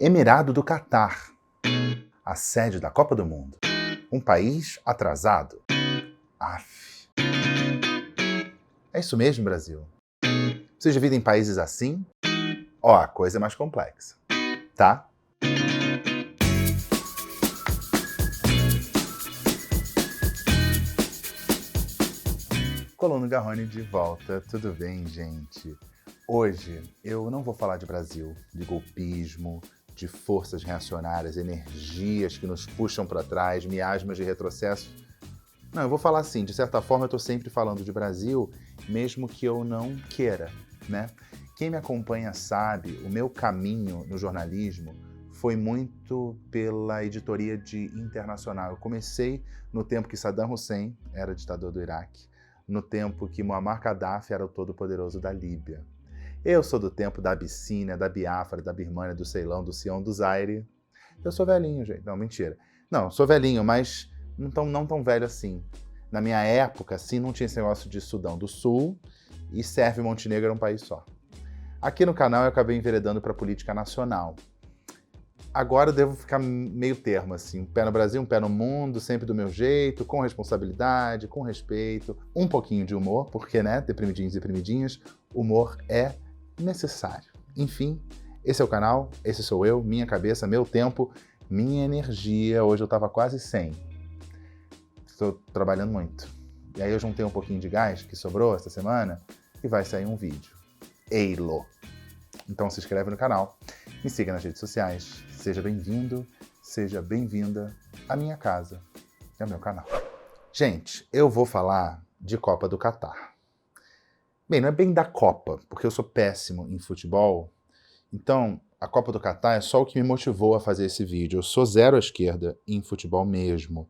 Emirado do Catar, a sede da Copa do Mundo. Um país atrasado. Aff. É isso mesmo, Brasil? Vocês dividem países assim? Ó, a coisa é mais complexa, tá? Coluna Garrone de volta, tudo bem, gente? Hoje eu não vou falar de Brasil, de golpismo, de forças reacionárias, energias que nos puxam para trás, miasmas de retrocesso. Não, eu vou falar assim, de certa forma eu estou sempre falando de Brasil, mesmo que eu não queira, né? Quem me acompanha sabe, o meu caminho no jornalismo foi muito pela editoria de internacional. Eu comecei no tempo que Saddam Hussein era ditador do Iraque, no tempo que Muammar Gaddafi era o todo-poderoso da Líbia. Eu sou do tempo da Abissínia, da Biafra, da Birmânia, do Ceilão, do Sião, do Zaire. Eu sou velhinho, gente. Não, mentira. Não, sou velhinho, mas não tão velho assim. Na minha época, assim, não tinha esse negócio de Sudão do Sul e Sérvia e Montenegro era um país só. Aqui no canal eu acabei enveredando para a política nacional. Agora eu devo ficar meio termo, assim, um pé no Brasil, um pé no mundo, sempre do meu jeito, com responsabilidade, com respeito, um pouquinho de humor, porque, né, deprimidinhos e deprimidinhas, humor é necessário. Enfim, esse é o canal, esse sou eu, minha cabeça, meu tempo, minha energia. Hoje eu tava quase 100. Estou trabalhando muito. E aí eu juntei um pouquinho de gás que sobrou essa semana e vai sair um vídeo. Eilo! Então se inscreve no canal, me siga nas redes sociais. Seja bem-vindo, seja bem-vinda à minha casa e ao meu canal. Gente, eu vou falar de Copa do Catar. Bem, não é bem da Copa, porque eu sou péssimo em futebol. Então, a Copa do Catar é só o que me motivou a fazer esse vídeo. Eu sou zero à esquerda em futebol mesmo.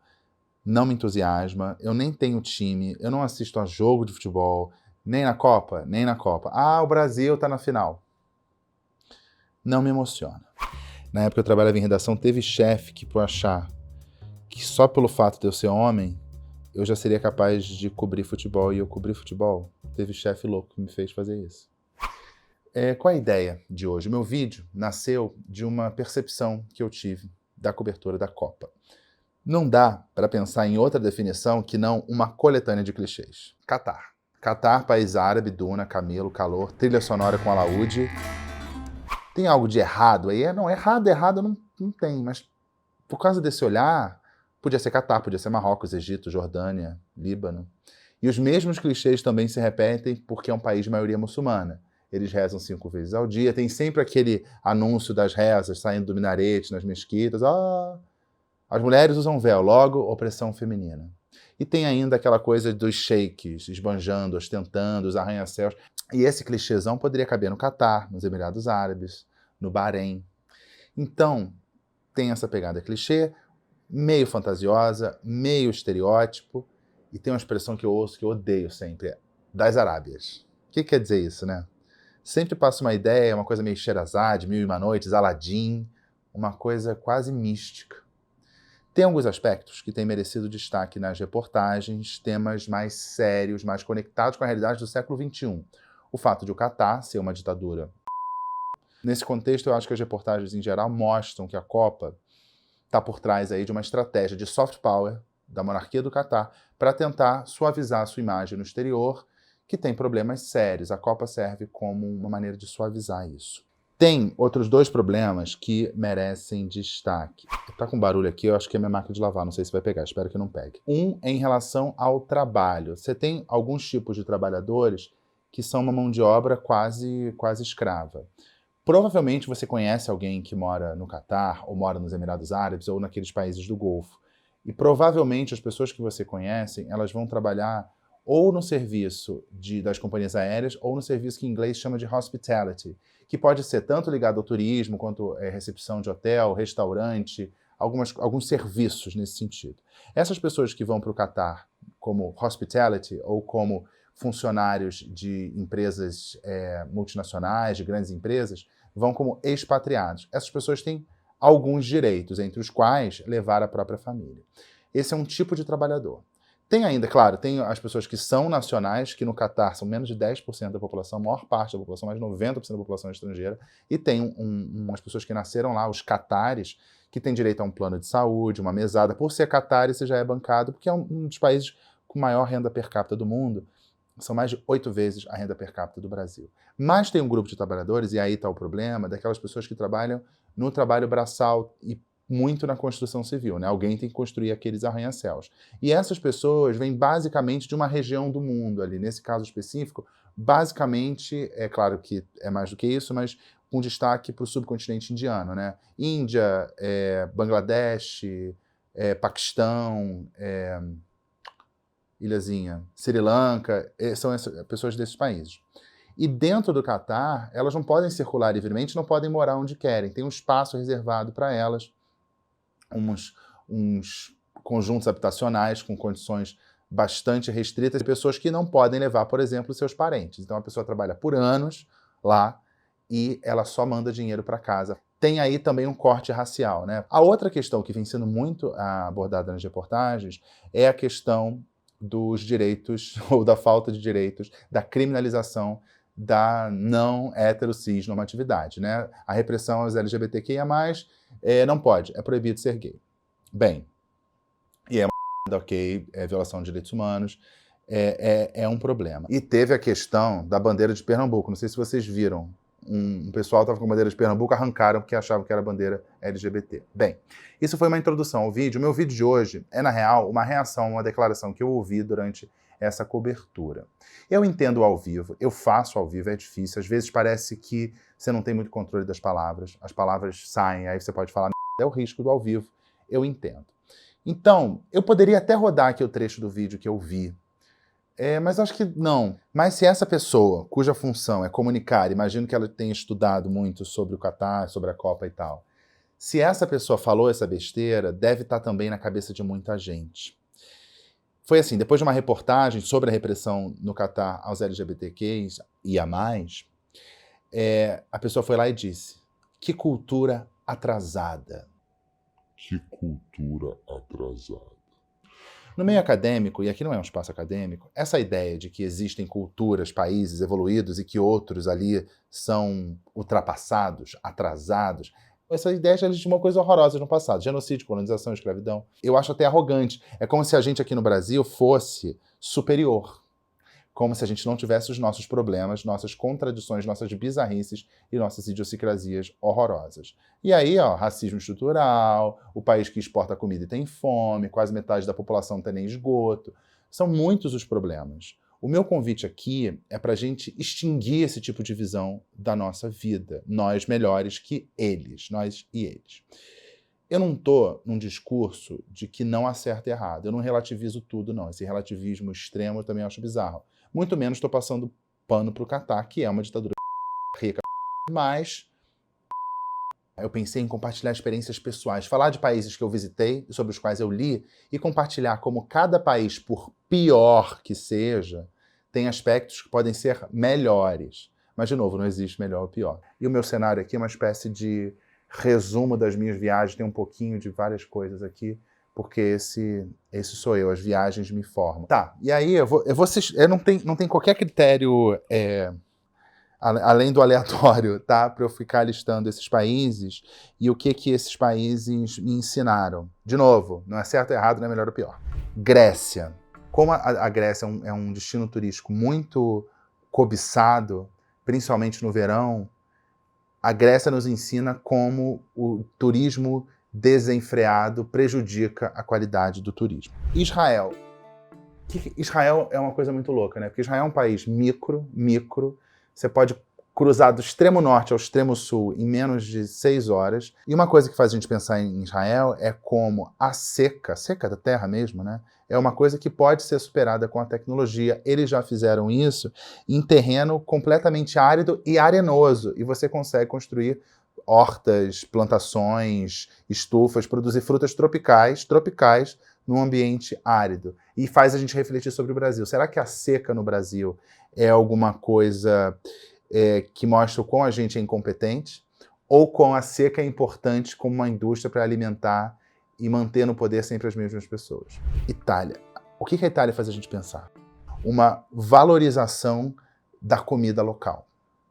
Não me entusiasma, eu nem tenho time, eu não assisto a jogo de futebol, nem na Copa, nem na Copa. Ah, o Brasil tá na final. Não me emociona. Na época que eu trabalhava em redação, teve chefe que, por achar que só pelo fato de eu ser homem, eu já seria capaz de cobrir futebol e eu cobri futebol. Teve chefe louco que me fez fazer isso. Qual é a ideia de hoje? O meu vídeo nasceu de uma percepção que eu tive da cobertura da Copa. Não dá para pensar em outra definição que não uma coletânea de clichês. Catar. Catar, país árabe, duna, camelo, calor, trilha sonora com alaúde. Tem algo de errado aí? Não, errado não tem, mas por causa desse olhar, podia ser Catar, podia ser Marrocos, Egito, Jordânia, Líbano. E os mesmos clichês também se repetem porque é um país de maioria muçulmana. Eles rezam 5 vezes ao dia, tem sempre aquele anúncio das rezas saindo do minarete nas mesquitas. As mulheres usam véu, logo opressão feminina. E tem ainda aquela coisa dos sheiks, esbanjando, ostentando, os arranha-céus. E esse clichêzão poderia caber no Catar, nos Emirados Árabes, no Bahrein. Então, tem essa pegada clichê, meio fantasiosa, meio estereótipo, e tem uma expressão que eu ouço que eu odeio sempre, das Arábias. O que quer dizer isso, né? Sempre passa uma ideia, uma coisa meio Sherazade, Mil e Uma Noites, Aladim, uma coisa quase mística. Tem alguns aspectos que têm merecido destaque nas reportagens, temas mais sérios, mais conectados com a realidade do século XXI. O fato de o Catar ser uma ditadura. Nesse contexto, eu acho que as reportagens em geral mostram que a Copa está por trás aí de uma estratégia de soft power da monarquia do Catar para tentar suavizar a sua imagem no exterior, que tem problemas sérios. A Copa serve como uma maneira de suavizar isso. Tem outros 2 problemas que merecem destaque. Tá com barulho aqui, eu acho que é minha máquina de lavar, não sei se vai pegar, espero que não pegue. Um é em relação ao trabalho. Você tem alguns tipos de trabalhadores que são uma mão de obra quase escrava. Provavelmente você conhece alguém que mora no Catar, ou mora nos Emirados Árabes, ou naqueles países do Golfo. E provavelmente as pessoas que você conhece, elas vão trabalhar ou no serviço das companhias aéreas, ou no serviço que em inglês chama de hospitality, que pode ser tanto ligado ao turismo, quanto recepção de hotel, restaurante, alguns serviços nesse sentido. Essas pessoas que vão para o Catar como hospitality, ou como funcionários de empresas multinacionais, de grandes empresas, vão como expatriados. Essas pessoas têm alguns direitos, entre os quais levar a própria família. Esse é um tipo de trabalhador. Tem ainda, claro, tem as pessoas que são nacionais, que no Catar são menos de 10% da população, a maior parte da população, mais de 90% da população é estrangeira, e tem umas pessoas que nasceram lá, os catares, que têm direito a um plano de saúde, uma mesada. Por ser catar, você já é bancado, porque é um dos países com maior renda per capita do mundo. São mais de 8 vezes a renda per capita do Brasil. Mas tem um grupo de trabalhadores, e aí está o problema, daquelas pessoas que trabalham no trabalho braçal e muito na construção civil, né? Alguém tem que construir aqueles arranha-céus. E essas pessoas vêm basicamente de uma região do mundo ali. Nesse caso específico, basicamente, é claro que é mais do que isso, mas com destaque para o subcontinente indiano, né? Índia, Bangladesh, Paquistão, ilhazinha, Sri Lanka, são essas pessoas desses países. E dentro do Catar, elas não podem circular livremente, não podem morar onde querem. Tem um espaço reservado para elas, uns conjuntos habitacionais com condições bastante restritas, e pessoas que não podem levar, por exemplo, seus parentes. Então a pessoa trabalha por anos lá e ela só manda dinheiro para casa. Tem aí também um corte racial, né? A outra questão que vem sendo muito abordada nas reportagens é a questão dos direitos, ou da falta de direitos, da criminalização da não heterossexualidade, né? A repressão aos LGBTQIA+, não pode, é proibido ser gay. Bem, e é uma ok, é violação de direitos humanos, é um problema. E teve a questão da bandeira de Pernambuco, não sei se vocês viram, um pessoal estava com a bandeira de Pernambuco, arrancaram porque achavam que era bandeira LGBT. Bem, isso foi uma introdução ao vídeo. O meu vídeo de hoje é, na real, uma reação a uma declaração que eu ouvi durante essa cobertura. Eu entendo ao vivo, eu faço ao vivo, é difícil. Às vezes parece que você não tem muito controle das palavras, as palavras saem, aí você pode falar, é o risco do ao vivo, eu entendo. Então, eu poderia até rodar aqui o trecho do vídeo que eu vi, mas acho que não. Mas se essa pessoa, cuja função é comunicar, imagino que ela tenha estudado muito sobre o Catar, sobre a Copa e tal, se essa pessoa falou essa besteira, deve estar também na cabeça de muita gente. Foi assim, depois de uma reportagem sobre a repressão no Catar aos LGBTQs e a mais, a pessoa foi lá e disse, que cultura atrasada. Que cultura atrasada. No meio acadêmico, e aqui não é um espaço acadêmico, essa ideia de que existem culturas, países evoluídos e que outros ali são ultrapassados, atrasados, essa ideia já existe uma coisa horrorosa no passado, genocídio, colonização, escravidão. Eu acho até arrogante. É como se a gente aqui no Brasil fosse superior. Como se a gente não tivesse os nossos problemas, nossas contradições, nossas bizarrices e nossas idiosincrasias horrorosas. E aí, ó, racismo estrutural, o país que exporta comida e tem fome, quase metade da população não tem nem esgoto. São muitos os problemas. O meu convite aqui é para a gente extinguir esse tipo de visão da nossa vida. Nós melhores que eles, nós e eles. Eu não estou num discurso de que não há certo e errado. Eu não relativizo tudo, não. Esse relativismo extremo eu também acho bizarro. Muito menos estou passando pano para o Catar, que é uma ditadura rica. Mas eu pensei em compartilhar experiências pessoais, falar de países que eu visitei, sobre os quais eu li, e compartilhar como cada país, por pior que seja, tem aspectos que podem ser melhores. Mas, de novo, não existe melhor ou pior. E o meu cenário aqui é uma espécie de resumo das minhas viagens, tem um pouquinho de várias coisas aqui, porque esse sou eu, as viagens me formam. Tá, e aí eu não tem qualquer critério além do aleatório, tá? Para eu ficar listando esses países e o que esses países me ensinaram. De novo, não é certo ou errado, não é melhor ou pior. Grécia. Como a Grécia é um destino turístico muito cobiçado, principalmente no verão, a Grécia nos ensina como o turismo desenfreado prejudica a qualidade do turismo. Israel. Israel é uma coisa muito louca, né? Porque Israel é um país micro. Você pode cruzar do extremo norte ao extremo sul em menos de 6 horas. E uma coisa que faz a gente pensar em Israel é como a seca da terra mesmo, né? É uma coisa que pode ser superada com a tecnologia. Eles já fizeram isso em terreno completamente árido e arenoso. E você consegue construir hortas, plantações, estufas, produzir frutas tropicais num ambiente árido. E faz a gente refletir sobre o Brasil. Será que a seca no Brasil é alguma coisa que mostra o quão a gente é incompetente? Ou quão a seca é importante como uma indústria para alimentar e manter no poder sempre as mesmas pessoas? Itália. O que a Itália faz a gente pensar? Uma valorização da comida local,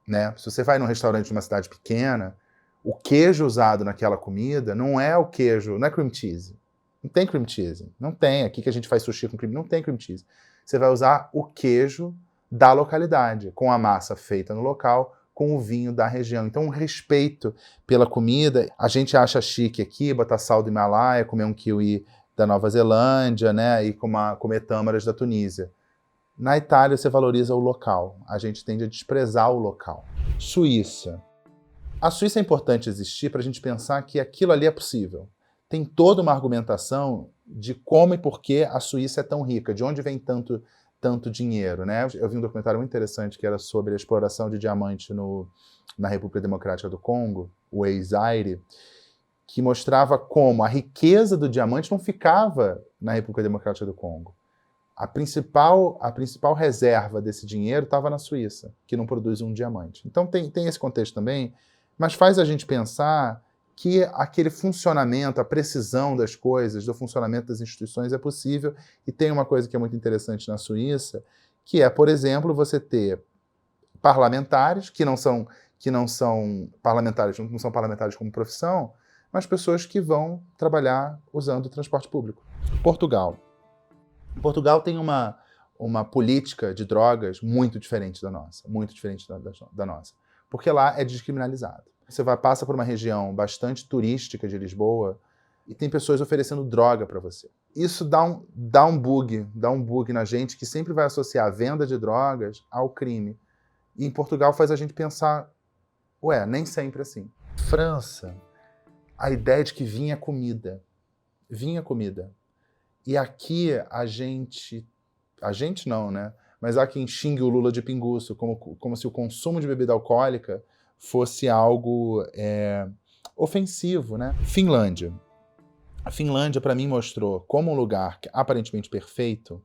né? Se você vai num restaurante de uma cidade pequena, o queijo usado naquela comida não é o queijo, não é cream cheese. Não tem cream cheese. Não tem. Aqui que a gente faz sushi com cream, não tem cream cheese. Você vai usar o queijo da localidade, com a massa feita no local, com o vinho da região. Então, um respeito pela comida. A gente acha chique aqui, botar sal do Himalaia, comer um kiwi da Nova Zelândia, né, e comer tâmaras da Tunísia. Na Itália, você valoriza o local. A gente tende a desprezar o local. Suíça. A Suíça é importante existir para a gente pensar que aquilo ali é possível. Tem toda uma argumentação de como e por que a Suíça é tão rica, de onde vem tanto dinheiro, né? Eu vi um documentário muito interessante que era sobre a exploração de diamante na República Democrática do Congo, o ex-Zaire, que mostrava como a riqueza do diamante não ficava na República Democrática do Congo. A principal reserva desse dinheiro estava na Suíça, que não produz um diamante. Então tem esse contexto também, mas faz a gente pensar que aquele funcionamento, a precisão das coisas, do funcionamento das instituições é possível. E tem uma coisa que é muito interessante na Suíça, que é, por exemplo, você ter parlamentares que não são parlamentares como profissão, mas pessoas que vão trabalhar usando o transporte público. Portugal tem uma política de drogas muito diferente da nossa, da nossa, porque lá é descriminalizado. Você passa por uma região bastante turística de Lisboa e tem pessoas oferecendo droga para você. Isso dá um bug na gente que sempre vai associar a venda de drogas ao crime. E em Portugal faz a gente pensar, nem sempre assim. França, a ideia de que vinha comida. E aqui a gente não, né? Mas há quem xingue o Lula de pinguço, como se o consumo de bebida alcoólica fosse algo ofensivo, né? Finlândia. A Finlândia, para mim, mostrou como um lugar que, aparentemente perfeito,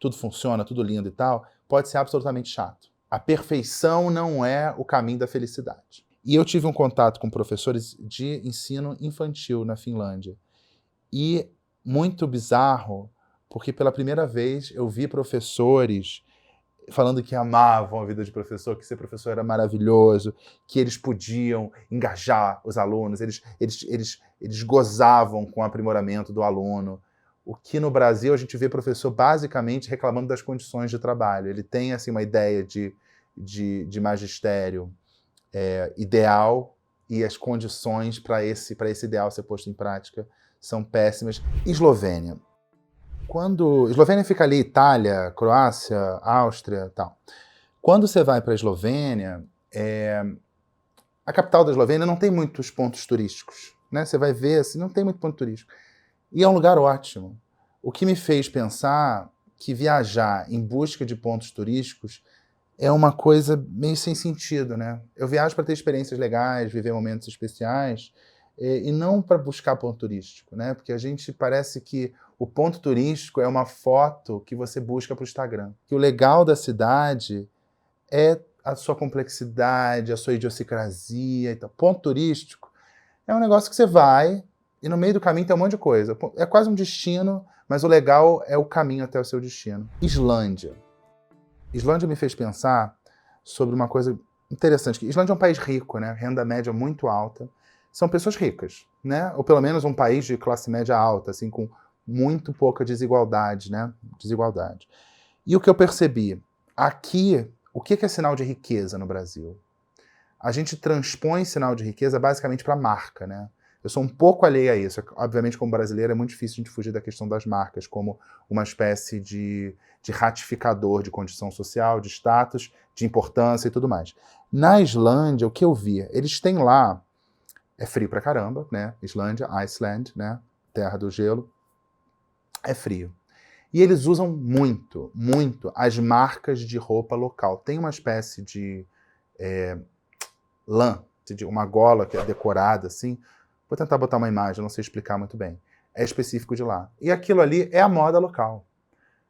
tudo funciona, tudo lindo e tal, pode ser absolutamente chato. A perfeição não é o caminho da felicidade. E eu tive um contato com professores de ensino infantil na Finlândia. E muito bizarro, porque pela primeira vez eu vi professores falando que amavam a vida de professor, que ser professor era maravilhoso, que eles podiam engajar os alunos, eles gozavam com o aprimoramento do aluno. O que no Brasil a gente vê professor basicamente reclamando das condições de trabalho. Ele tem assim, uma ideia de magistério ideal e as condições para esse ideal ser posto em prática são péssimas. Eslovênia. Eslovênia fica ali, Itália, Croácia, Áustria, tal. Quando você vai para a Eslovênia, a capital da Eslovênia não tem muitos pontos turísticos, né? Você vai ver, assim, não tem muito ponto turístico. E é um lugar ótimo. O que me fez pensar que viajar em busca de pontos turísticos é uma coisa meio sem sentido, né? Eu viajo para ter experiências legais, viver momentos especiais, e não para buscar ponto turístico, né? Porque a gente parece que o ponto turístico é uma foto que você busca para o Instagram. Que o legal da cidade é a sua complexidade, a sua idiosincrasia e tal. Ponto turístico é um negócio que você vai e no meio do caminho tem um monte de coisa. É quase um destino, mas o legal é o caminho até o seu destino. Islândia. Islândia me fez pensar sobre uma coisa interessante. Islândia é um país rico, né? Renda média muito alta. São pessoas ricas, né? Ou pelo menos um país de classe média alta, assim, com muito pouca desigualdade, né? Desigualdade. E o que eu percebi? Aqui, o que é sinal de riqueza no Brasil? A gente transpõe sinal de riqueza basicamente para marca, né? Eu sou um pouco alheio a isso. Obviamente, como brasileiro, é muito difícil a gente fugir da questão das marcas, como uma espécie de ratificador de condição social, de status, de importância e tudo mais. Na Islândia, o que eu vi? Eles têm lá, é frio pra caramba, né? Islândia, Iceland, né? Terra do gelo. É frio. E eles usam muito as marcas de roupa local. Tem uma espécie de lã, uma gola que é decorada assim. Vou tentar botar uma imagem, não sei explicar muito bem. É específico de lá. E aquilo ali é a moda local.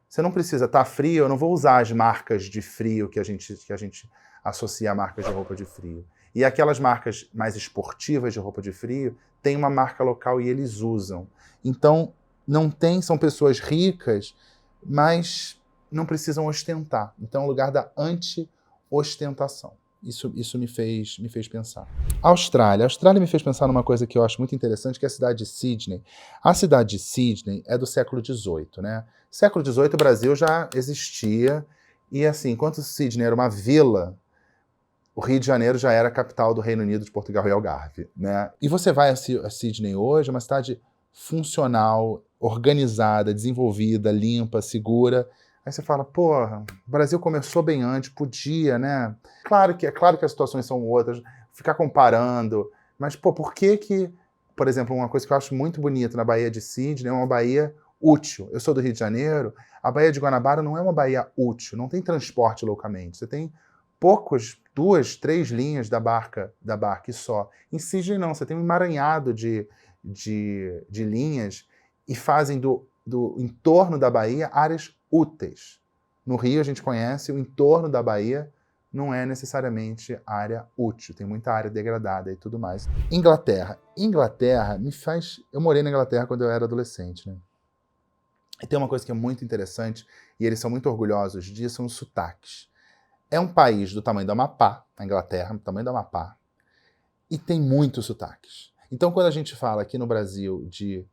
Você não precisa estar frio, eu não vou usar as marcas de frio que a gente associa a marcas de roupa de frio. E aquelas marcas mais esportivas de roupa de frio, tem uma marca local e eles usam. Então, são pessoas ricas, mas não precisam ostentar. Então é um lugar da anti-ostentação. Isso me fez pensar. A Austrália me fez pensar numa coisa que eu acho muito interessante, que é a cidade de Sydney. A cidade de Sydney é do século XVIII, né? Século XVIII o Brasil já existia, e assim, enquanto Sydney era uma vila, o Rio de Janeiro já era a capital do Reino Unido, de Portugal e Algarve, né? E você vai a Sydney hoje, é uma cidade funcional, organizada, desenvolvida, limpa, segura. Aí você fala, porra, o Brasil começou bem antes, podia, né? É claro que as situações são outras, ficar comparando, mas, pô, por que, por exemplo, uma coisa que eu acho muito bonita na Baía de Sydney é uma baía útil. Eu sou do Rio de Janeiro, a Baía de Guanabara não é uma baía útil, não tem transporte loucamente. Você tem poucos, 2, 3 linhas da barca e só. Em Sydney não, você tem um emaranhado de linhas e fazem do entorno da baía áreas úteis. No Rio a gente conhece, o entorno da baía não é necessariamente área útil, tem muita área degradada e tudo mais. Inglaterra me faz... Eu morei na Inglaterra quando eu era adolescente, né? E tem uma coisa que é muito interessante, e eles são muito orgulhosos disso, são os sotaques. É um país do tamanho do Amapá, a Inglaterra, do tamanho do Amapá, e tem muitos sotaques. Então, quando a gente fala aqui no Brasil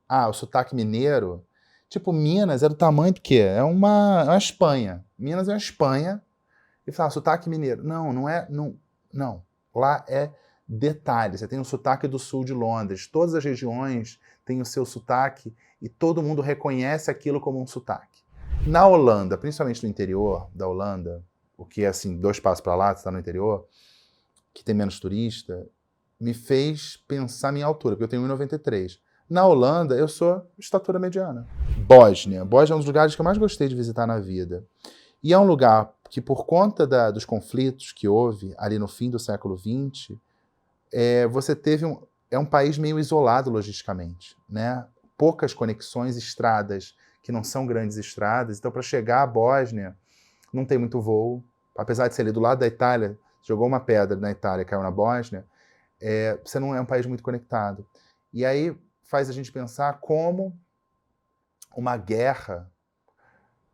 o sotaque mineiro, tipo, Minas é do tamanho do quê? É uma Espanha. Minas é uma Espanha. E fala, sotaque mineiro. Não é. Não. Lá é detalhe. Você tem o sotaque do sul de Londres. Todas as regiões têm o seu sotaque e todo mundo reconhece aquilo como um sotaque. Na Holanda, principalmente no interior da Holanda, o que é assim, 2 passos para lá, você está no interior, que tem menos turista, me fez pensar minha altura, porque eu tenho 1,93. Na Holanda, eu sou estatura mediana. Bósnia é um dos lugares que eu mais gostei de visitar na vida. E é um lugar que, por conta dos conflitos que houve ali no fim do século XX, você teve é um país meio isolado logisticamente, né? Poucas conexões, estradas que não são grandes estradas. Então, para chegar à Bósnia, não tem muito voo. Apesar de ser ali do lado da Itália, jogou uma pedra na Itália e caiu na Bósnia, você não é um país muito conectado. E aí faz a gente pensar como uma guerra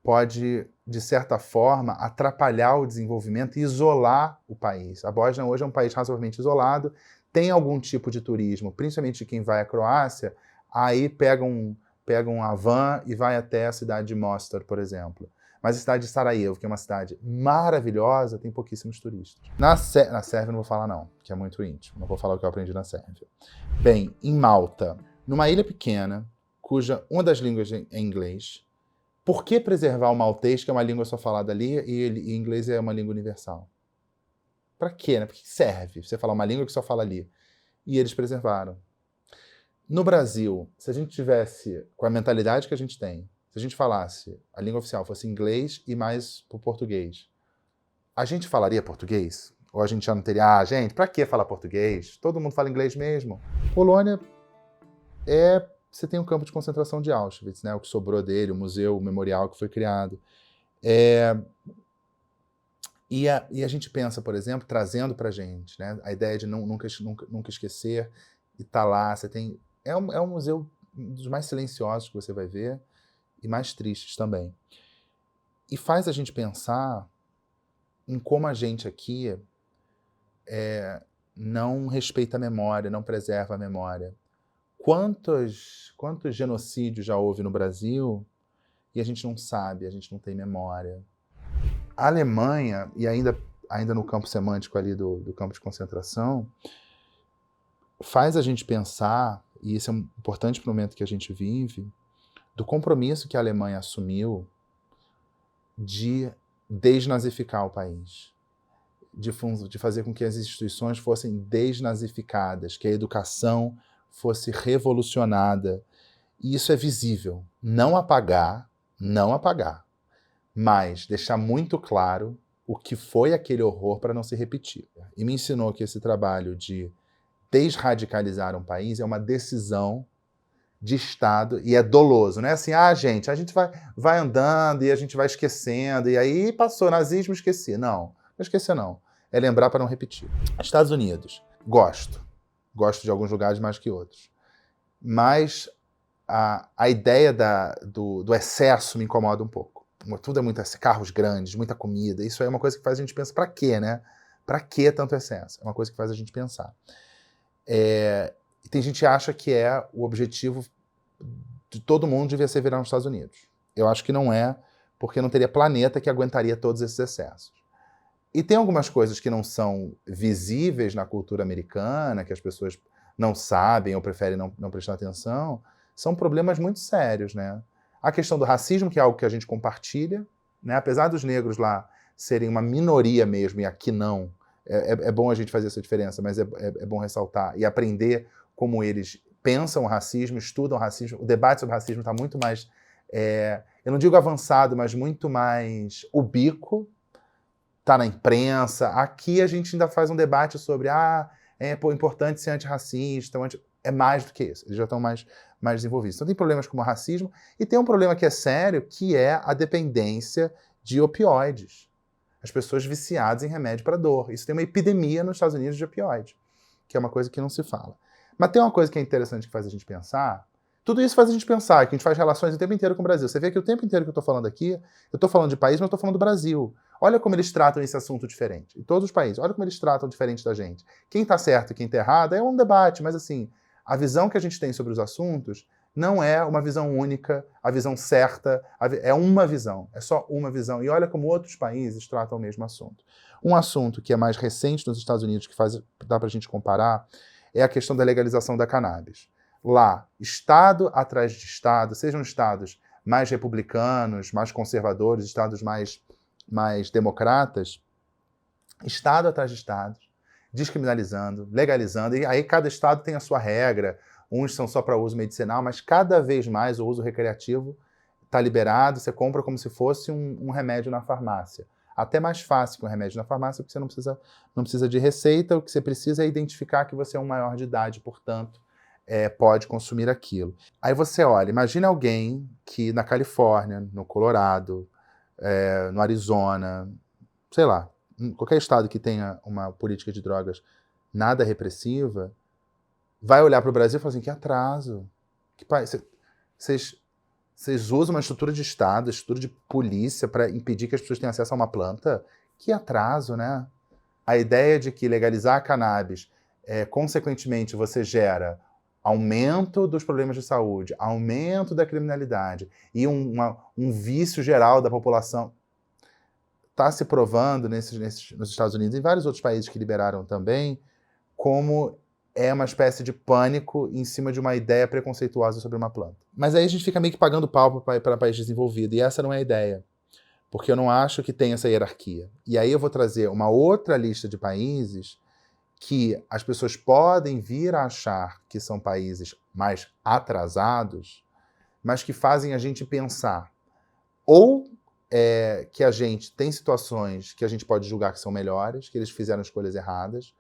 pode, de certa forma, atrapalhar o desenvolvimento e isolar o país. A Bósnia hoje é um país razoavelmente isolado, tem algum tipo de turismo, principalmente quem vai à Croácia, aí pega uma van e vai até a cidade de Mostar, por exemplo. Mas a cidade de Sarajevo, que é uma cidade maravilhosa, tem pouquíssimos turistas. Na Sérvia não vou falar não, que é muito íntimo. Não vou falar o que eu aprendi na Sérvia. Bem, em Malta, numa ilha pequena, cuja uma das línguas é inglês, por que preservar o maltês, que é uma língua só falada ali, e inglês é uma língua universal? Para quê, né? Por que serve você falar uma língua que só fala ali? E eles preservaram. No Brasil, se a gente tivesse, com a mentalidade que a gente tem, se a gente falasse, a língua oficial fosse inglês e mais pro português, a gente falaria português? Ou a gente já não teria, gente, pra que falar português? Todo mundo fala inglês mesmo. Polônia você tem um campo de concentração de Auschwitz, né? O que sobrou dele, o museu, o memorial que foi criado. E a gente pensa, por exemplo, trazendo pra gente, né? A ideia de nunca esquecer e tá lá. É um museu dos mais silenciosos que você vai ver, e mais tristes também. E faz a gente pensar em como a gente aqui não respeita a memória, não preserva a memória. Quantos genocídios já houve no Brasil e a gente não sabe, a gente não tem memória. A Alemanha, e ainda no campo semântico ali do campo de concentração, faz a gente pensar, e isso é importante para o momento que a gente vive, do compromisso que a Alemanha assumiu de desnazificar o país, de fazer com que as instituições fossem desnazificadas, que a educação fosse revolucionada. E isso é visível. Não apagar, mas deixar muito claro o que foi aquele horror para não se repetir. E me ensinou que esse trabalho de desradicalizar um país é uma decisão de Estado, e é doloso, né? Assim, gente, a gente vai andando e a gente vai esquecendo, e aí passou, nazismo, esqueci. Não esquecer não. É lembrar para não repetir. Estados Unidos, gosto de alguns lugares mais que outros. Mas a ideia do excesso me incomoda um pouco. tudo é muito carros grandes, muita comida. Isso aí é uma coisa que faz a gente pensar, pra quê, né? Pra que tanto excesso? É uma coisa que faz a gente pensar. Tem gente que acha que o objetivo de todo mundo devia ser virar nos Estados Unidos. Eu acho que não é, porque não teria planeta que aguentaria todos esses excessos. E tem algumas coisas que não são visíveis na cultura americana, que as pessoas não sabem ou preferem não prestar atenção, são problemas muito sérios, né? A questão do racismo, que é algo que a gente compartilha, né? Apesar dos negros lá serem uma minoria mesmo, e aqui não, é bom a gente fazer essa diferença, mas é bom ressaltar e aprender como eles pensam o racismo, estudam o racismo. O debate sobre racismo está muito mais, eu não digo avançado, mas muito mais ubíquo, está na imprensa. Aqui a gente ainda faz um debate sobre é importante ser antirracista, é mais do que isso, eles já estão mais desenvolvidos. Então tem problemas como o racismo, e tem um problema que é sério, que é a dependência de opioides. As pessoas viciadas em remédio para dor. Isso tem uma epidemia nos Estados Unidos de opioide, que é uma coisa que não se fala. Mas tem uma coisa que é interessante que faz a gente pensar. Tudo isso faz a gente pensar, que a gente faz relações o tempo inteiro com o Brasil. Você vê que o tempo inteiro que eu estou falando aqui, eu estou falando de país, mas eu estou falando do Brasil. Olha como eles tratam esse assunto diferente. Em todos os países, olha como eles tratam diferente da gente. Quem está certo e quem está errado é um debate, mas assim, a visão que a gente tem sobre os assuntos não é uma visão única, a visão certa, é uma visão, é só uma visão. E olha como outros países tratam o mesmo assunto. Um assunto que é mais recente nos Estados Unidos, que dá para a gente comparar, é a questão da legalização da cannabis. Lá, estado atrás de estado, sejam estados mais republicanos, mais conservadores, estados mais democratas, estado atrás de estado, descriminalizando, legalizando, e aí cada estado tem a sua regra, uns são só para uso medicinal, mas cada vez mais o uso recreativo está liberado, você compra como se fosse um remédio na farmácia. Até mais fácil que um remédio na farmácia, porque você não precisa de receita, o que você precisa é identificar que você é um maior de idade, portanto, pode consumir aquilo. Aí você olha, imagina alguém que na Califórnia, no Colorado, no Arizona, sei lá, qualquer estado que tenha uma política de drogas nada repressiva, vai olhar para o Brasil e falar assim, que atraso. Vocês usam uma estrutura de Estado, estrutura de polícia para impedir que as pessoas tenham acesso a uma planta? Que atraso, né? A ideia de que legalizar a cannabis, consequentemente, você gera aumento dos problemas de saúde, aumento da criminalidade e um vício geral da população, está se provando nos Estados Unidos e em vários outros países que liberaram também, como é uma espécie de pânico em cima de uma ideia preconceituosa sobre uma planta. Mas aí a gente fica meio que pagando pau para país desenvolvido, e essa não é a ideia, porque eu não acho que tem essa hierarquia. E aí eu vou trazer uma outra lista de países que as pessoas podem vir a achar que são países mais atrasados, mas que fazem a gente pensar ou que a gente tem situações que a gente pode julgar que são melhores, que eles fizeram escolhas erradas,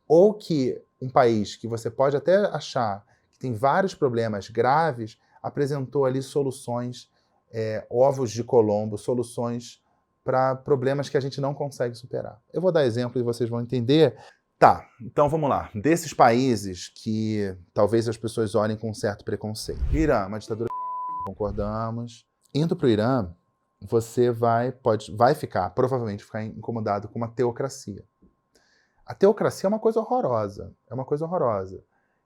ou que um país que você pode até achar que tem vários problemas graves, apresentou ali soluções, ovos de Colombo, soluções para problemas que a gente não consegue superar. Eu vou dar exemplo e vocês vão entender. Tá, então vamos lá. Desses países que talvez as pessoas olhem com um certo preconceito. Irã, uma ditadura, concordamos. Indo para o Irã, você provavelmente ficar incomodado com uma teocracia. A teocracia é uma coisa horrorosa,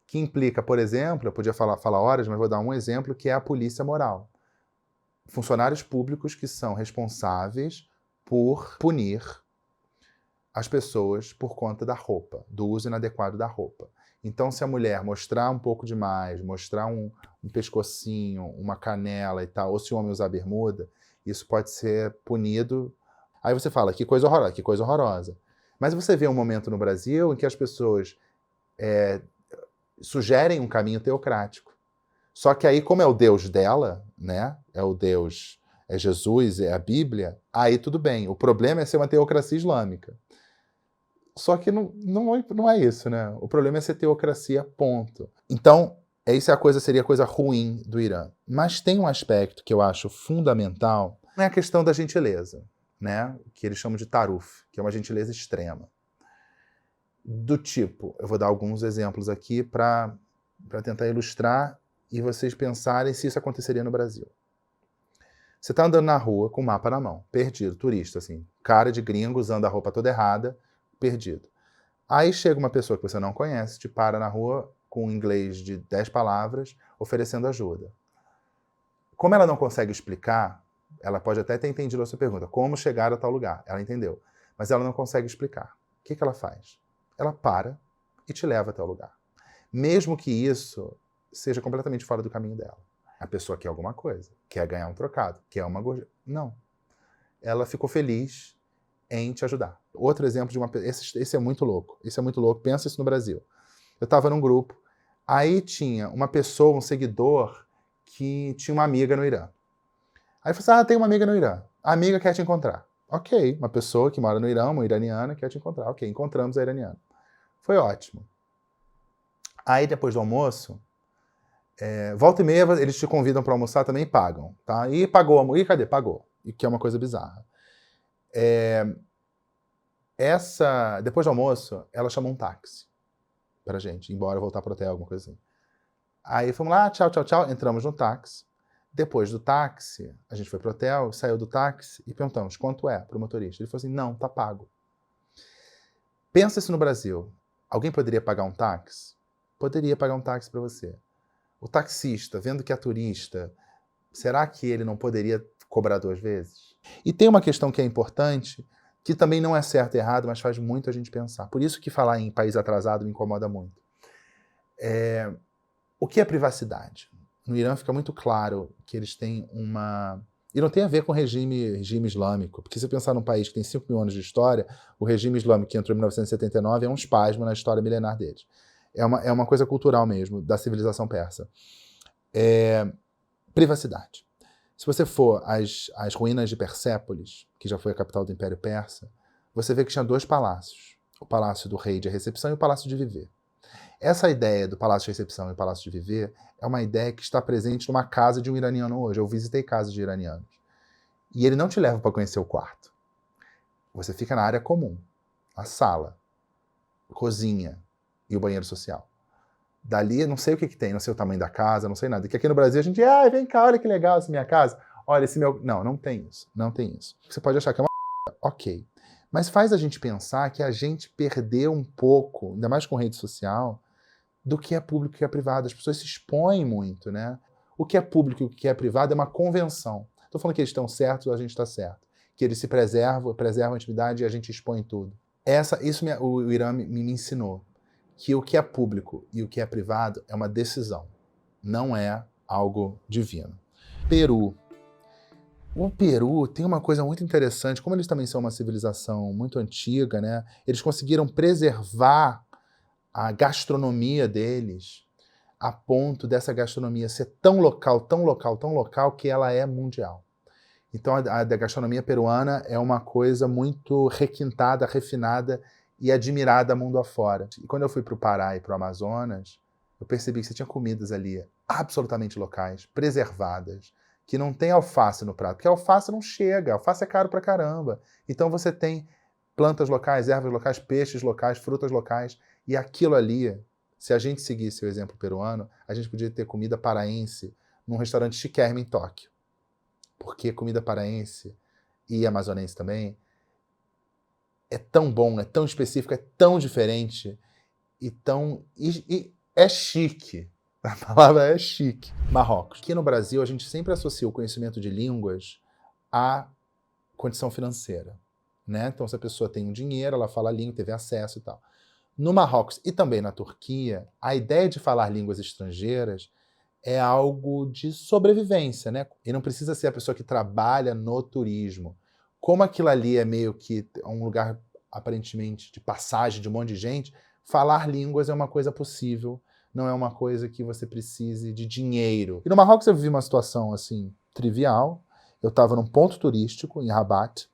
que implica, por exemplo, eu podia falar horas, mas vou dar um exemplo, que é a polícia moral. Funcionários públicos que são responsáveis por punir as pessoas por conta da roupa, do uso inadequado da roupa. Então, se a mulher mostrar um pouco demais, mostrar um pescocinho, uma canela e tal, ou se o homem usar bermuda, isso pode ser punido. Aí você fala, que coisa horrorosa. Mas você vê um momento no Brasil em que as pessoas sugerem um caminho teocrático. Só que aí, como é o Deus dela, né? É Jesus, é a Bíblia, aí tudo bem. O problema é ser uma teocracia islâmica. Só que não é isso, né? O problema é ser teocracia, ponto. Então, seria a coisa ruim do Irã. Mas tem um aspecto que eu acho fundamental, é a questão da gentileza, né? Que eles chamam de taruf, que é uma gentileza extrema. Do tipo, eu vou dar alguns exemplos aqui para tentar ilustrar e vocês pensarem se isso aconteceria no Brasil. Você tá andando na rua com o mapa na mão, perdido, turista, assim, cara de gringo usando a roupa toda errada, perdido. Aí chega uma pessoa que você não conhece, te para na rua com um inglês de 10 palavras, oferecendo ajuda. Como ela não consegue explicar, ela pode até ter entendido a sua pergunta, como chegar a tal lugar, ela entendeu, mas ela não consegue explicar. O que ela faz? Ela para e te leva até o lugar. Mesmo que isso seja completamente fora do caminho dela. A pessoa quer alguma coisa, quer ganhar um trocado, quer uma gorjeta. Não. Ela ficou feliz em te ajudar. Outro exemplo de uma... Esse é muito louco. Esse é muito louco. Pensa isso no Brasil. Eu estava num grupo, aí tinha uma pessoa, um seguidor, que tinha uma amiga no Irã. Aí eu falei assim, tem uma amiga no Irã. A amiga quer te encontrar. Ok, uma pessoa que mora no Irã, uma iraniana, quer te encontrar. Ok, encontramos a iraniana. Foi ótimo. Aí, depois do almoço, volta e meia, eles te convidam para almoçar também e pagam, tá? E pagou, e cadê? Pagou. E que é uma coisa bizarra. Depois do almoço, ela chamou um táxi pra gente, embora voltar pro hotel, alguma coisa assim. Aí fomos lá, tchau, tchau, tchau, entramos no táxi. Depois do táxi, a gente foi pro hotel, saiu do táxi e perguntamos, quanto é pro motorista? Ele falou assim, não, tá pago. Pensa isso no Brasil. Alguém poderia pagar um táxi? Poderia pagar um táxi para você. O taxista, vendo que é turista, será que ele não poderia cobrar 2 vezes? E tem uma questão que é importante, que também não é certo e errado, mas faz muito a gente pensar. Por isso que falar em país atrasado me incomoda muito. O que é privacidade? No Irã fica muito claro que eles têm uma... E não tem a ver com regime islâmico, porque se você pensar num país que tem 5 mil anos de história, o regime islâmico que entrou em 1979 é um espasmo na história milenar deles. É uma coisa cultural mesmo, da civilização persa. Privacidade. Se você for às ruínas de Persépolis, que já foi a capital do Império Persa, você vê que tinha 2 palácios. O palácio do rei de recepção e o palácio de viver. Essa ideia do palácio de recepção e palácio de viver é uma ideia que está presente numa casa de um iraniano hoje. Eu visitei casas de iranianos. E ele não te leva para conhecer o quarto. Você fica na área comum. A sala, cozinha e o banheiro social. Dali, não sei o que tem, não sei o tamanho da casa, não sei nada. Que aqui no Brasil a gente, vem cá, olha que legal essa minha casa. Olha, esse meu... Não tem isso. Não tem isso. Você pode achar que é uma... Ok. Mas faz a gente pensar que a gente perdeu um pouco, ainda mais com rede social, do que é público e o que é privado. As pessoas se expõem muito, né? O que é público e o que é privado é uma convenção. Estou falando que eles estão certos ou a gente está certo. Que eles se preservam a intimidade e a gente expõe tudo. O Irã me ensinou. Que o que é público e o que é privado é uma decisão. Não é algo divino. Peru. O Peru tem uma coisa muito interessante. Como eles também são uma civilização muito antiga, né? Eles conseguiram preservar a gastronomia deles a ponto dessa gastronomia ser tão local, tão local, tão local, que ela é mundial. Então a gastronomia peruana é uma coisa muito requintada, refinada e admirada mundo afora. E quando eu fui para o Pará e para o Amazonas, eu percebi que você tinha comidas ali absolutamente locais, preservadas, que não tem alface no prato, porque a alface não chega, a alface é caro pra caramba. Então você tem plantas locais, ervas locais, peixes locais, frutas locais, e aquilo ali, se a gente seguisse o exemplo peruano, a gente podia ter comida paraense num restaurante chiquérrimo em Tóquio. Porque comida paraense e amazonense também é tão bom, é tão específico, é tão diferente e é chique. A palavra é chique. Marrocos. Aqui no Brasil, a gente sempre associa o conhecimento de línguas à condição financeira, né? Então, se a pessoa tem um dinheiro, ela fala a língua, teve acesso e tal. No Marrocos e também na Turquia, a ideia de falar línguas estrangeiras é algo de sobrevivência, né? E não precisa ser a pessoa que trabalha no turismo. Como aquilo ali é meio que um lugar, aparentemente, de passagem de um monte de gente, falar línguas é uma coisa possível, não é uma coisa que você precise de dinheiro. E no Marrocos eu vivi uma situação, assim, trivial. Eu estava num ponto turístico, em Rabat,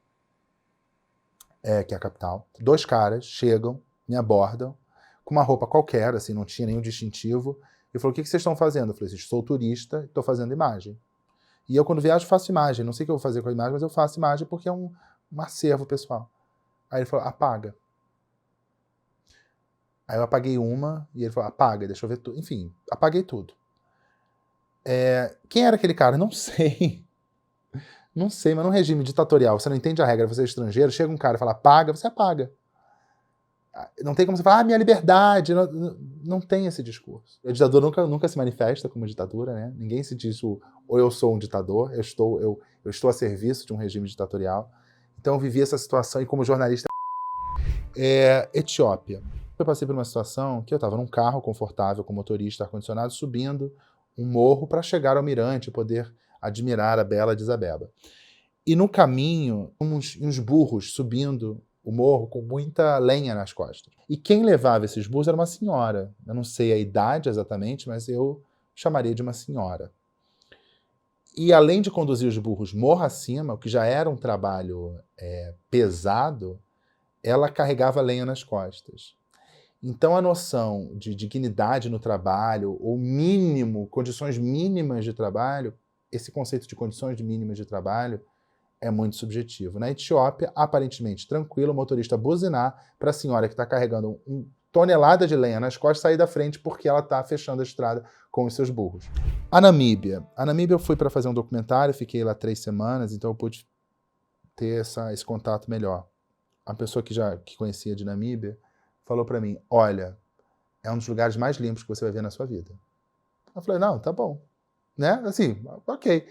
que é a capital. 2 caras chegam, me abordam, com uma roupa qualquer, assim, não tinha nenhum distintivo, e falou, o que vocês estão fazendo? Eu falei, sou turista, estou fazendo imagem. E eu, quando viajo, faço imagem. Não sei o que eu vou fazer com a imagem, mas eu faço imagem porque é um acervo pessoal. Aí ele falou, apaga. Aí eu apaguei uma, e ele falou, apaga, deixa eu ver tudo. Enfim, apaguei tudo. Quem era aquele cara? Não sei. Não sei, mas num regime ditatorial, você não entende a regra, você é estrangeiro, chega um cara e fala apaga, você apaga. Não tem como você falar, minha liberdade. Não tem esse discurso. A ditadura nunca se manifesta como ditadura, né? Ninguém se diz ou eu sou um ditador, eu estou a serviço de um regime ditatorial. Então eu vivi essa situação e como jornalista... Etiópia. Eu passei por uma situação que eu estava num carro confortável com motorista, ar-condicionado, subindo um morro para chegar ao mirante e poder admirar a bela Addis Abeba. E no caminho, uns burros subindo o morro com muita lenha nas costas. E quem levava esses burros era uma senhora. Eu não sei a idade exatamente, mas eu chamaria de uma senhora. E além de conduzir os burros morro acima, o que já era um trabalho pesado, ela carregava lenha nas costas. Então a noção de dignidade no trabalho, ou mínimo, condições mínimas de trabalho, esse conceito de condições mínimas de trabalho é muito subjetivo. Na Etiópia, aparentemente tranquilo, o motorista buzinar para a senhora que está carregando tonelada de lenha nas costas sair da frente porque ela está fechando a estrada com os seus burros. A Namíbia. A Namíbia eu fui para fazer um documentário, fiquei lá 3 semanas, então eu pude ter esse contato melhor. A pessoa que conhecia de Namíbia falou para mim, olha, é um dos lugares mais limpos que você vai ver na sua vida. Eu falei, não, tá bom. Né? Assim, ok.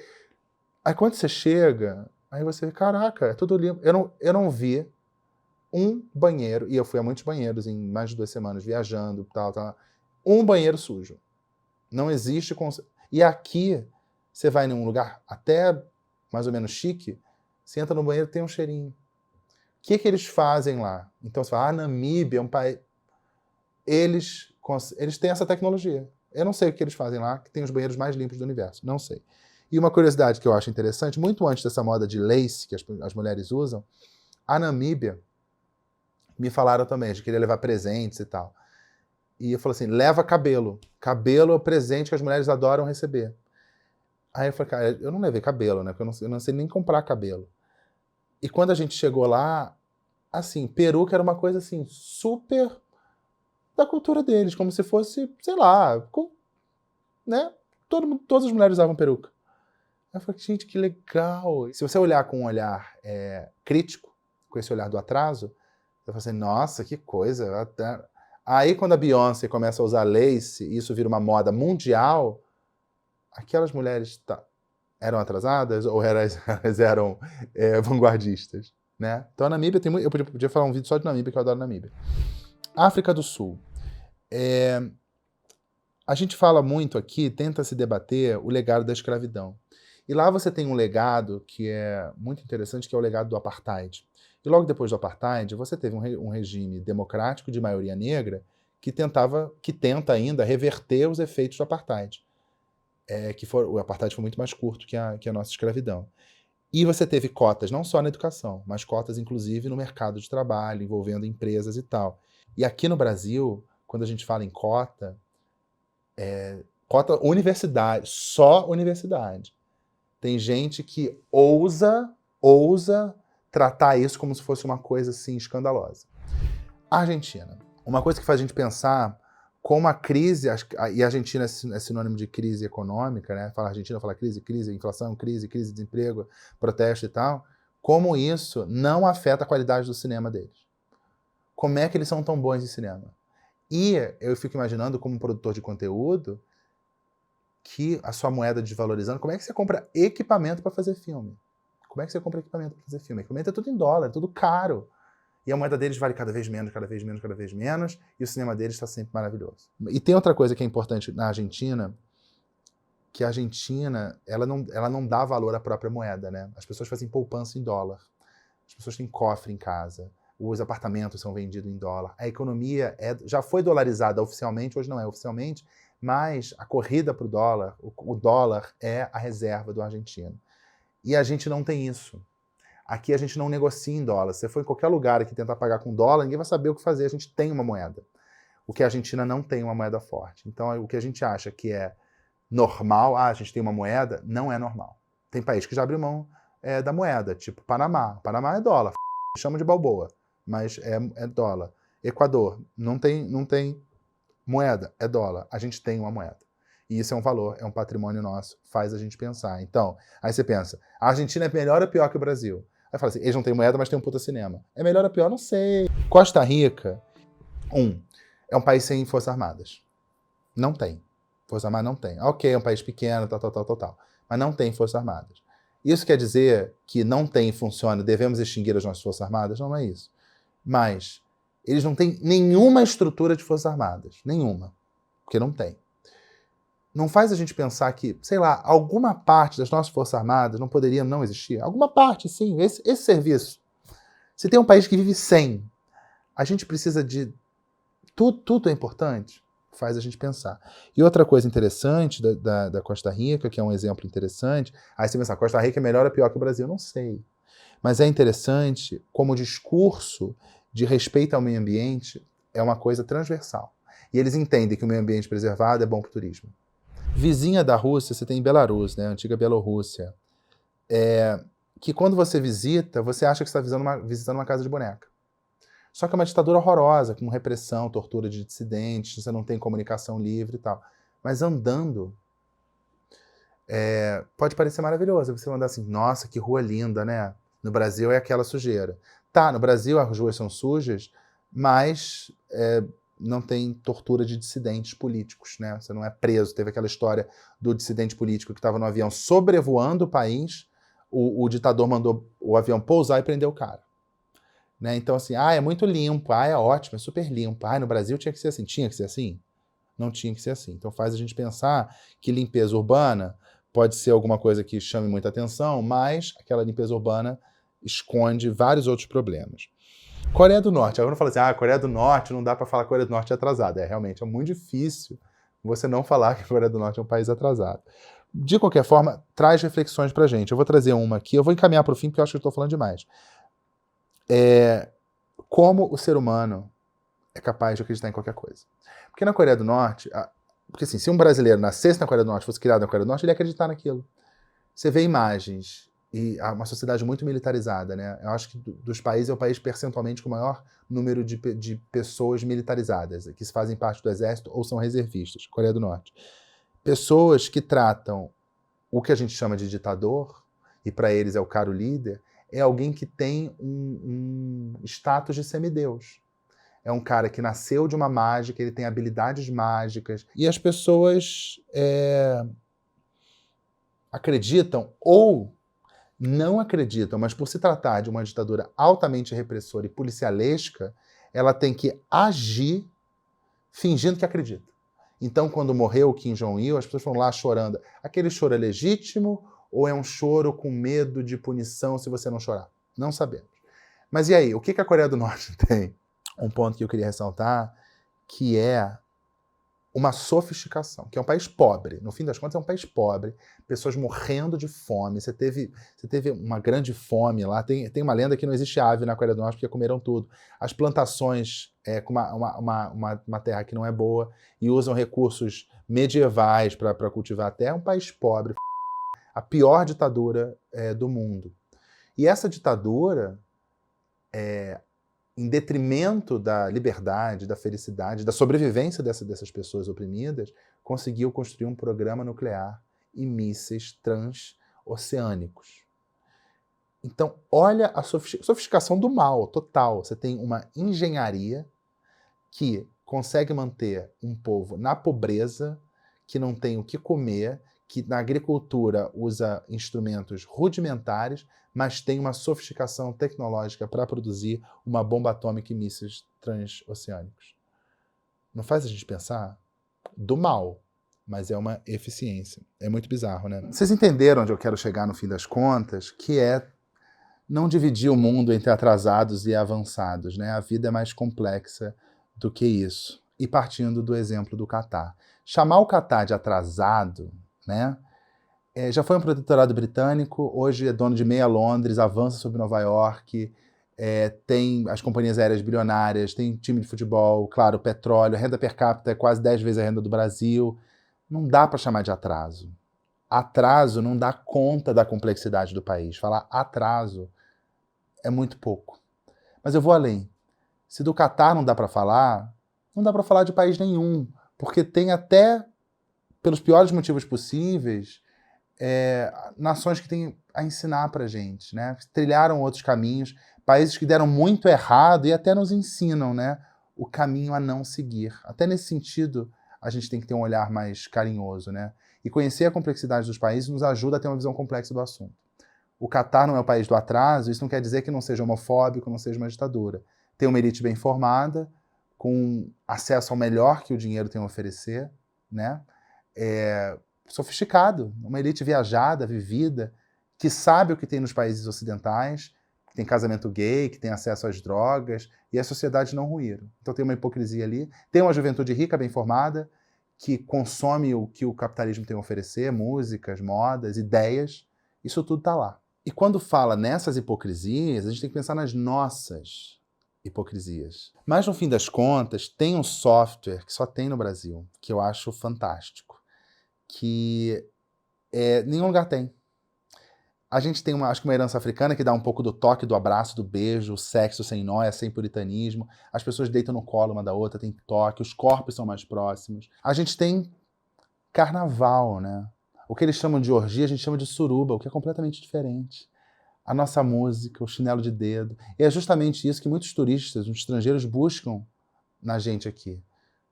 Aí quando você chega, aí você vê, caraca, é tudo limpo. Eu não vi um banheiro, e eu fui a muitos banheiros em mais de 2 semanas, viajando, tal, um banheiro sujo. Não existe... E aqui, você vai num lugar até mais ou menos chique, você entra no banheiro tem um cheirinho. O que eles fazem lá? Então você fala, Namíbia é um país... Eles têm essa tecnologia. Eu não sei o que eles fazem lá, que tem os banheiros mais limpos do universo. Não sei. E uma curiosidade que eu acho interessante, muito antes dessa moda de lace que as mulheres usam, a Namíbia me falaram também, de querer levar presentes e tal. E eu falei assim, leva cabelo. Cabelo é o presente que as mulheres adoram receber. Aí eu falei, cara, eu não levei cabelo, né? Porque eu não sei nem comprar cabelo. E quando a gente chegou lá, assim, peruca era uma coisa assim, super da cultura deles, como se fosse, sei lá, né? Todas as mulheres usavam peruca. Aí eu falei, gente, que legal. Se você olhar com um olhar crítico, com esse olhar do atraso, você fala assim, nossa, que coisa. Aí quando a Beyoncé começa a usar lace, e isso vira uma moda mundial, aquelas mulheres eram atrasadas ou elas eram vanguardistas, né? Então a Namíbia tem muito... Eu podia falar um vídeo só de Namíbia, que eu adoro Namíbia. África do Sul. A gente fala muito aqui, tenta se debater o legado da escravidão. E lá você tem um legado que é muito interessante, que é o legado do apartheid. E logo depois do apartheid, você teve um regime democrático de maioria negra que tenta ainda reverter os efeitos do apartheid. O apartheid foi muito mais curto que a nossa escravidão. E você teve cotas não só na educação, mas cotas inclusive no mercado de trabalho, envolvendo empresas e tal. E aqui no Brasil, quando a gente fala em cota universidade, só universidade. Tem gente que ousa tratar isso como se fosse uma coisa assim escandalosa. Argentina. Uma coisa que faz a gente pensar como a crise, e a Argentina é sinônimo de crise econômica, né? Fala Argentina, fala crise, inflação, crise, desemprego, protesto e tal. Como isso não afeta a qualidade do cinema deles. Como é que eles são tão bons em cinema? E eu fico imaginando, como produtor de conteúdo, que a sua moeda desvalorizando, como é que você compra equipamento para fazer filme? Como é que você compra equipamento para fazer filme? Equipamento é tudo em dólar, é tudo caro. E a moeda deles vale cada vez menos, e o cinema deles está sempre maravilhoso. E tem outra coisa que é importante na Argentina, que a Argentina, ela não dá valor à própria moeda, né? As pessoas fazem poupança em dólar. As pessoas têm cofre em casa. Os apartamentos são vendidos em dólar. A economia já foi dolarizada oficialmente, hoje não é oficialmente, mas a corrida para o dólar é a reserva do argentino. E a gente não tem isso. Aqui a gente não negocia em dólar. Se você for em qualquer lugar que tentar pagar com dólar, ninguém vai saber o que fazer. A gente tem uma moeda. O que a Argentina não tem uma moeda forte. Então, o que a gente acha que é normal, a gente tem uma moeda, não é normal. Tem país que já abriu mão da moeda, tipo Panamá. Panamá é dólar, chama de balboa, mas é dólar. Equador, não tem moeda, é dólar. A gente tem uma moeda. E isso é um valor, é um patrimônio nosso, faz a gente pensar. Então, aí você pensa, a Argentina é melhor ou pior que o Brasil? Aí fala assim, eles não têm moeda, mas tem um puta cinema. É melhor ou pior? Não sei. Costa Rica, é um país sem forças armadas. Não tem. Força Armada não tem. Ok, é um país pequeno, tal. Mas não tem Forças Armadas. Isso quer dizer que não tem e funciona, devemos extinguir as nossas Forças Armadas? Não, não é isso. Mas eles não têm nenhuma estrutura de Forças Armadas. Nenhuma. Porque não tem. Não faz a gente pensar que, sei lá, alguma parte das nossas Forças Armadas não poderia não existir? Alguma parte, sim. Esse serviço. Se tem um país que vive sem, a gente precisa de... Tudo é importante. Faz a gente pensar. E outra coisa interessante da Costa Rica, que é um exemplo interessante, aí você pensa, Costa Rica é melhor ou pior que o Brasil? Não sei. Mas é interessante como o discurso de respeito ao meio ambiente é uma coisa transversal. E eles entendem que o meio ambiente preservado é bom para o turismo. Vizinha da Rússia, você tem Belarus, né? A antiga Bielorrússia. Que quando você visita, você acha que está visitando uma casa de boneca. Só que é uma ditadura horrorosa, com repressão, tortura de dissidentes, você não tem comunicação livre e tal. Mas andando, pode parecer maravilhoso. Você andar assim, nossa, que rua linda, né? No Brasil é aquela sujeira. Tá, no Brasil as ruas são sujas, mas não tem tortura de dissidentes políticos, né? Você não é preso. Teve aquela história do dissidente político que estava no avião sobrevoando o país, o ditador mandou o avião pousar e prender o cara. Né? Então, assim, é muito limpo, é ótimo, é super limpo. No Brasil tinha que ser assim. Tinha que ser assim? Não tinha que ser assim. Então faz a gente pensar que limpeza urbana pode ser alguma coisa que chame muita atenção, mas aquela limpeza urbana esconde vários outros problemas. Coreia do Norte. Agora eu falo assim, Coreia do Norte, não dá para falar que a Coreia do Norte é atrasada. Realmente, é muito difícil você não falar que a Coreia do Norte é um país atrasado. De qualquer forma, traz reflexões pra gente. Eu vou trazer uma aqui, eu vou encaminhar para o fim, porque eu acho que eu estou falando demais. Como o ser humano é capaz de acreditar em qualquer coisa. Porque na Coreia do Norte, porque assim, se um brasileiro nascesse na Coreia do Norte, fosse criado na Coreia do Norte, ele ia acreditar naquilo. Você vê imagens, e uma sociedade muito militarizada, né? Eu acho que dos países é o país percentualmente com o maior número de pessoas militarizadas, que se fazem parte do exército ou são reservistas, Coreia do Norte. Pessoas que tratam o que a gente chama de ditador, e para eles é o caro líder, é alguém que tem um status de semideus. É um cara que nasceu de uma mágica, ele tem habilidades mágicas. E as pessoas acreditam ou não acreditam, mas por se tratar de uma ditadura altamente repressora e policialesca, ela tem que agir fingindo que acredita. Então, quando morreu o Kim Jong-il, as pessoas foram lá chorando. Aquele choro é legítimo ou é um choro com medo de punição se você não chorar? Não sabemos. Mas e aí, o que a Coreia do Norte tem? Um ponto que eu queria ressaltar, que é uma sofisticação, que é um país pobre. No fim das contas, é um país pobre, pessoas morrendo de fome. Você teve uma grande fome lá. Tem uma lenda que não existe ave na Coreia do Norte porque comeram tudo. As plantações com uma terra que não é boa e usam recursos medievais para cultivar a terra. É um país pobre. A pior ditadura do mundo. E essa ditadura, em detrimento da liberdade, da felicidade, da sobrevivência dessas pessoas oprimidas, conseguiu construir um programa nuclear e mísseis transoceânicos. Então, olha a sofisticação do mal total. Você tem uma engenharia que consegue manter um povo na pobreza, que não tem o que comer, que na agricultura usa instrumentos rudimentares, mas tem uma sofisticação tecnológica para produzir uma bomba atômica e mísseis transoceânicos. Não faz a gente pensar do mal, mas é uma eficiência. É muito bizarro, né? Vocês entenderam onde eu quero chegar no fim das contas, que é não dividir o mundo entre atrasados e avançados, né? A vida é mais complexa do que isso. E partindo do exemplo do Catar. Chamar o Catar de atrasado, né? Já foi um protetorado britânico, hoje é dono de meia Londres, avança sobre Nova York, tem as companhias aéreas bilionárias, tem time de futebol, claro, petróleo, a renda per capita é quase 10 vezes a renda do Brasil. Não dá para chamar de atraso. Atraso não dá conta da complexidade do país. Falar atraso é muito pouco. Mas eu vou além. Se do Catar não dá para falar, não dá para falar de país nenhum, porque tem até pelos piores motivos possíveis, nações que têm a ensinar pra gente, né? Trilharam outros caminhos, países que deram muito errado e até nos ensinam, né? O caminho a não seguir. Até nesse sentido, a gente tem que ter um olhar mais carinhoso, né? E conhecer a complexidade dos países nos ajuda a ter uma visão complexa do assunto. O Catar não é o país do atraso, isso não quer dizer que não seja homofóbico, não seja uma ditadura. Tem uma elite bem formada, com acesso ao melhor que o dinheiro tem a oferecer, né? Sofisticado, uma elite viajada, vivida, que sabe o que tem nos países ocidentais, que tem casamento gay, que tem acesso às drogas, e as sociedades não ruíram. Então tem uma hipocrisia ali. Tem uma juventude rica, bem formada, que consome o que o capitalismo tem a oferecer, músicas, modas, ideias, isso tudo está lá. E quando fala nessas hipocrisias, a gente tem que pensar nas nossas hipocrisias. Mas, no fim das contas, tem um software que só tem no Brasil, que eu acho fantástico, que nenhum lugar tem. A gente tem, acho que uma herança africana que dá um pouco do toque, do abraço, do beijo, o sexo sem nóia, sem puritanismo. As pessoas deitam no colo uma da outra, tem toque, os corpos são mais próximos. A gente tem carnaval, né? O que eles chamam de orgia, a gente chama de suruba, o que é completamente diferente. A nossa música, o chinelo de dedo. E é justamente isso que muitos turistas, os estrangeiros, buscam na gente aqui.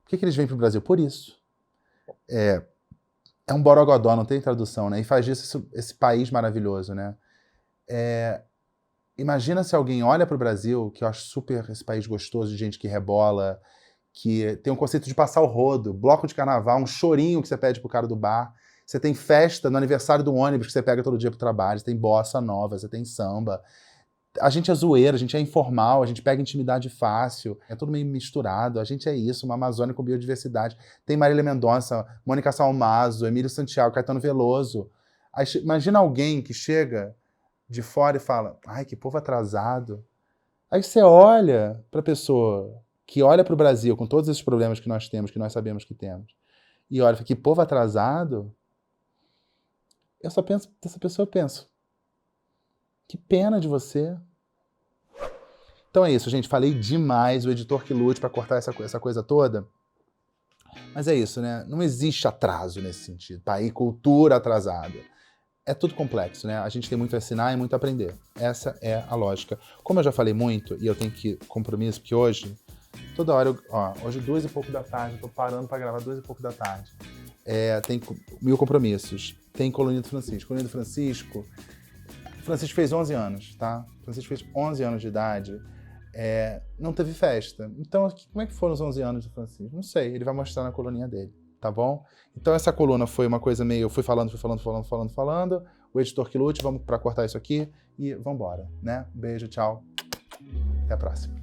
Por que eles vêm para o Brasil? Por isso. É um borogodó, não tem tradução, né? E faz disso esse país maravilhoso, né? Imagina se alguém olha para o Brasil, que eu acho super esse país gostoso, de gente que rebola, que tem um conceito de passar o rodo, bloco de carnaval, um chorinho que você pede pro cara do bar. Você tem festa no aniversário do ônibus que você pega todo dia pro trabalho, você tem bossa nova, você tem samba. A gente é zoeira, a gente é informal, a gente pega intimidade fácil, é tudo meio misturado, a gente é isso, uma Amazônia com biodiversidade. Tem Marília Mendonça, Mônica Salmazo, Emílio Santiago, Caetano Veloso. Aí, imagina alguém que chega de fora e fala, ai, que povo atrasado. Aí você olha para a pessoa que olha para o Brasil com todos esses problemas que nós temos, que nós sabemos que temos, e olha, que povo atrasado. Eu só penso, dessa pessoa eu penso, que pena de você. Então é isso, gente. Falei demais, o editor que lute para cortar essa coisa toda. Mas é isso, né? Não existe atraso nesse sentido. Tá aí, cultura atrasada. É tudo complexo, né? A gente tem muito a ensinar e muito a aprender. Essa é a lógica. Como eu já falei muito, e eu tenho que compromisso, porque hoje, toda hora, hoje 2 e pouco da tarde, eu tô parando para gravar 2 e pouco da tarde. Tem 1000 compromissos. Tem Coluninha do Francisco. Coluninha do Francisco fez 11 anos, tá? Francisco fez 11 anos de idade. Não teve festa. Então, como é que foram os 11 anos do Francisco? Não sei, ele vai mostrar na coluninha dele, tá bom? Então, essa coluna foi uma coisa meio... Eu fui falando. O editor que lute, vamos para cortar isso aqui e vambora, né? Beijo, tchau. Até a próxima.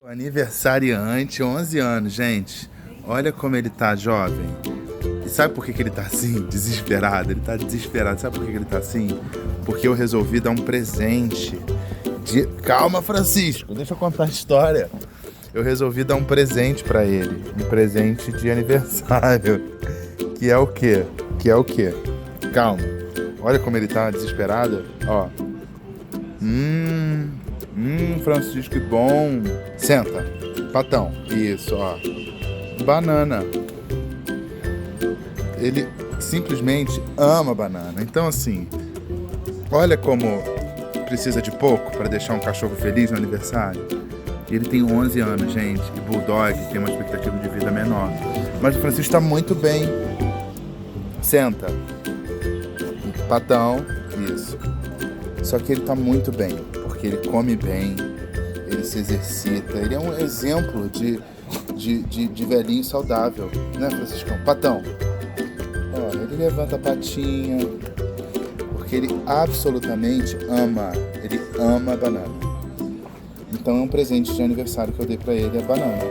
Aniversariante, 11 anos, gente. Olha como ele tá jovem. E sabe por que ele tá assim? Desesperado. Ele tá desesperado. Sabe por que ele tá assim? Porque eu resolvi dar um presente. Calma, Francisco. Deixa eu contar a história. Eu resolvi dar um presente pra ele. Um presente de aniversário. Que é o quê? Calma. Olha como ele tá desesperado. Ó. Francisco, que bom. Senta. Patão. Isso, ó. Banana. Ele simplesmente ama banana. Então, assim, olha como precisa de pouco para deixar um cachorro feliz no aniversário. Ele tem 11 anos, gente, e Bulldog tem uma expectativa de vida menor. Mas o Francisco está muito bem. Senta. Patão. Isso. Só que ele está muito bem, porque ele come bem, ele se exercita, ele é um exemplo de velhinho saudável, né, Franciscão? Patão. Olha, ele levanta a patinha, porque ele absolutamente ama banana. Então é um presente de aniversário que eu dei pra ele, a banana.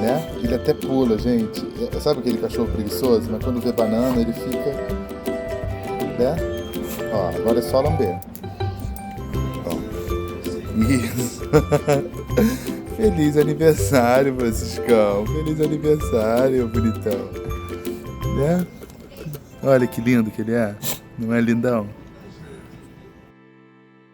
Né? Ele até pula, gente. Sabe aquele cachorro preguiçoso? Mas quando vê banana, ele fica... Né? Ó, agora é só lamber. Ó. Isso. Feliz aniversário, Franciscão. Feliz aniversário, bonitão. Né? Olha que lindo que ele é. Não é lindão?